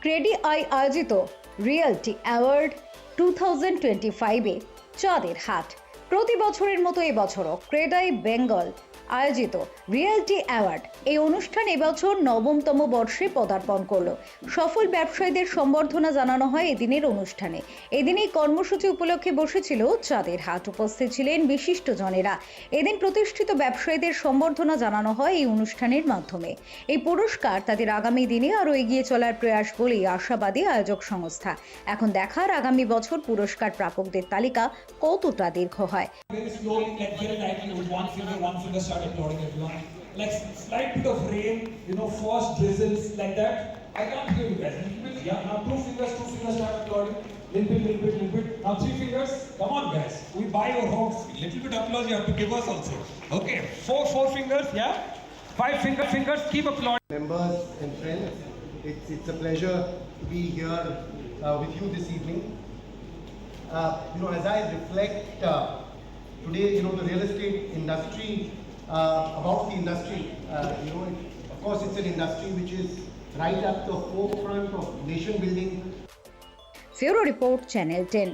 ক্রেডিআই আয়োজিত realty award 2025-এ চাঁদের হাট। প্রতি বছরের মতো এবছরও ক্রেডাই বেঙ্গল আয়োজিত রিয়েলটি অ্যাওয়ার্ড এই অনুষ্ঠান এবছর 9তম বর্ষে পদার্পণ করলো। সফল ব্যবসায়ীদের সম্বর্ধনা জানানো হয় এদিনের অনুষ্ঠানে। এদিন এই কর্মসূচি উপলক্ষে বসেছিল চাঁদের হাট। উপস্থিত ছিলেন বিশিষ্টজনেরা। এদিন প্রতিষ্ঠিত ব্যবসায়ীদের সম্বর্ধনা জানানো হয় এই অনুষ্ঠানের মাধ্যমে। এই পুরস্কার তাদের আগামী দিনে আরও এগিয়ে চলার প্রয়াস বলেই আশাবাদী আয়োজক সংস্থা। এখন দেখার আগামী বছর পুরস্কার প্রাপকদের তালিকা কতটা দীর্ঘ হয়। Very slowly, like very lightly, with one finger start applauding everyone. Like slight bit of rain, first drizzles like that. I can't hear you guys. Little bit, yeah. Now two fingers start applauding. Little bit. Now 3 fingers. Come on, guys. We buy your homes. Little bit applause you have to give us also. Okay. Four fingers, yeah. 5 fingers. Keep applauding. Members and friends, it's a pleasure to be here with you this evening. As I reflect today, the real estate industry, about the industry, of course it's an industry which is right at the forefront of nation building. Bureau Report, Channel 10.